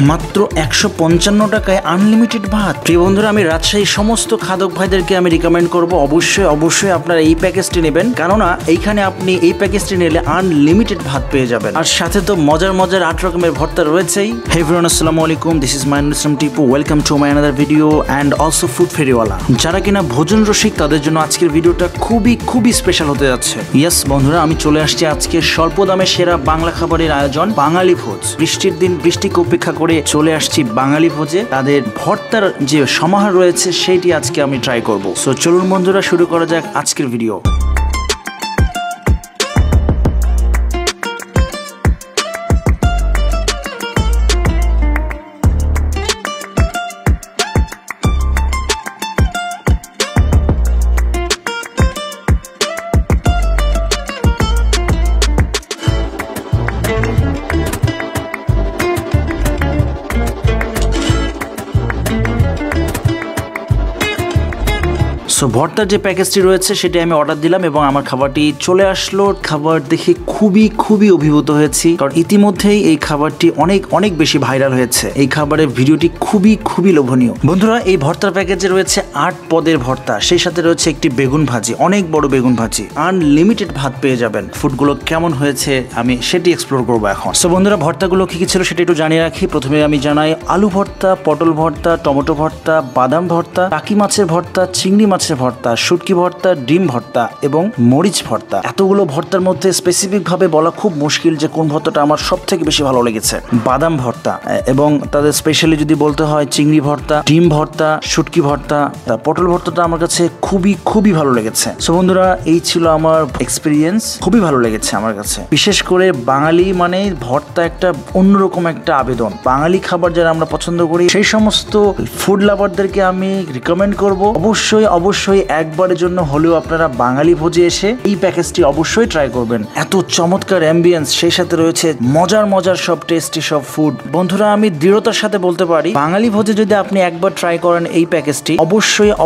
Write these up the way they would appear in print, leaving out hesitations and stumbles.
মাত্র 155 টাকায় আনলিমিটেড ভাত। প্রিয় বন্ধুরা, আমি রাজশাহীর সমস্ত খাদক ভাইদেরকে আমি রিকমেন্ড করব অবশ্যই আপনারা এই প্যাকেজটি নেবেন, কেননা এইখানে আপনি এই প্যাকেজটি নিলে আনলিমিটেড ভাত পেয়ে যাবেন, আর সাথে তো মজার 8 রকমের ভর্তা রয়েছেই। হে এভরিওয়ান, আসসালামু আলাইকুম, this is Mainul Islam Tipu, welcome to my another video and also food ফেরিওয়ালা। যারা কিনা ভোজন রসিক তাদের জন্য আজকের ভিডিওটা খুবই স্পেশাল হতে যাচ্ছে। ইয়েস বন্ধুরা, আমি চলে আসছি আজকে স্বল্প দামে সেরা বাংলা খাবারের আয়োজন বাঙালি ভোজ। বৃষ্টির দিন বৃষ্টিকে উপেক্ষা করে চলে আসছি বাঙালি ভোজে। তাদের ভর্তার যে সমাহার রয়েছে সেইটি আজকে আমি ট্রাই করব। সো চলুন বন্ধুরা, শুরু করা যাক আজকের ভিডিও। সো ভর্তার যে প্যাকেজটি রয়েছে সেটি আমি অর্ডার দিলাম এবং আমার খাবারটি চলে আসলো। খাবার দেখে খুবই অভিভূত হয়েছি, কারণ ইতিমধ্যেই এই খাবারটি অনেক বেশি ভাইরাল হয়েছে। এই খাবারের ভিডিওটি খুবই লোভনীয়। বন্ধুরা, এই ভর্তার প্যাকেজে রয়েছে 8 পদের ভর্তা, সেই সাথে রয়েছে একটি বেগুন ভাজি, অনেক বড় বেগুন ভাজি, আনলিমিটেড ভাত পেয়ে যাবেন। ফুডগুলো কেমন হয়েছে আমি সেটি এক্সপ্লোর করবো এখন। সো বন্ধুরা, ভর্তাগুলো কি ছিল সেটা একটু জানিয়ে রাখি। প্রথমে আমি জানাই আলু ভর্তা, পটল ভর্তা, টমেটো ভর্তা, বাদাম ভর্তা, টাকি মাছের ভর্তা, চিংড়ি মাছের ভর্তা, শুটকি ভর্তা, ডিম ভর্তা এবং মরিচ ভর্তা। এতগুলো ভর্তার মধ্যে স্পেসিফিক ভাবে বলা খুব মুশকিল যে কোন ভর্তাটা আমার সব থেকে বেশি ভালো লেগেছে। বাদাম ভর্তা এবং তাদের স্পেশালি যদি বলতে হয় চিংড়ি ভর্তা, ডিম ভর্তা, শুটকি ভর্তা, পটল ভর্তাটা আমার কাছে খুবই ভালো লেগেছে। সো বন্ধুরা, এই ছিল আমার এক্সপিরিয়েন্স, খুবই ভালো লেগেছে আমার কাছে। বিশেষ করে বাঙালি মানে ভর্তা একটা অন্যরকম একটা আবেদন। বাঙালি খাবার যারা আমরা পছন্দ করি সেই সমস্ত ফুড লাভারদেরকে আমি রিকমেন্ড করব অবশ্যই একবারের জন্য হলেও আপনারা বাঙালি ভোজে এসে এই প্যাকেজটি অবশ্যই ট্রাই করবেন। এত চমৎকার অ্যাম্বিয়েন্স, সেই সাথে রয়েছে মজার সব টেস্টি সব ফুড। বন্ধুরা, আমি দৃঢ়তার সাথে বলতে পারি বাঙালি ভোজে যদি আপনি একবার ট্রাই করেন এই প্যাকেজটি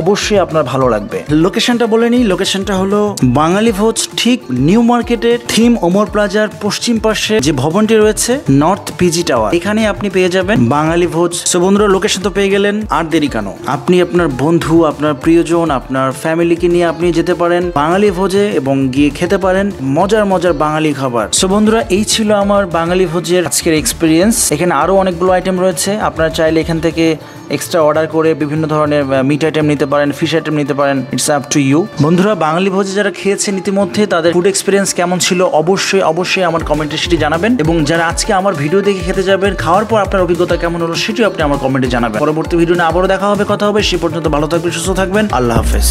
অবশ্যই আপনার ভালো লাগবে। লোকেশনটা বলে নিই, লোকেশনটা হলো বাঙালি ভোজ ঠিক নিউ মার্কেটের থিম ওমর প্লাজার পশ্চিম পাশে যে ভবনটি রয়েছে নর্থ পিজি টাওয়ার, এখানে আপনি পেয়ে যাবেন বাঙালি ভোজ। সো বন্ধুরা, লোকেশন তো পেয়ে গেলেন, আর দেরি কেন? আপনি আপনার বন্ধু, আপনার প্রিয়জন, আপনার ফ্যামিলিকে নিয়ে আপনি যেতে পারেন বাঙালি ভোজে এবং গিয়ে খেতে পারেন মজার বাঙালি খাবার। সো বন্ধুরা, এই ছিল আমার বাঙালি ভোজের আজকের এক্সপিরিয়েন্স। এখানে আরো অনেকগুলো আইটেম রয়েছে, আপনারা চাইলে এখান থেকে এক্সট্রা অর্ডার করে বিভিন্ন ধরনের মিট আইটেম নিতে পারেন, ফিশ আইটেম নিতে পারেন, ইটস আপ টু ইউ। বন্ধুরা, বাঙালি ভোজে যারা খেয়েছেন ইতিমধ্যে তাদের ফুড এক্সপিরিয়েন্স কেমন ছিল অবশ্যই আমার কমেন্টে সেটি জানাবেন, এবং যারা আজকে আমার ভিডিও দেখে খেতে যাবেন খাওয়ার পর আপনার অভিজ্ঞতা কেমন হলো সেটিও আপনি আমার কমেন্টে জানাবেন। পরবর্তী ভিডিও নিয়ে আবারও দেখা হবে, কথা হবে। সে পর্যন্ত ভালো থাকবেন, সুস্থ থাকবেন। আল্লাহ হাফেজ।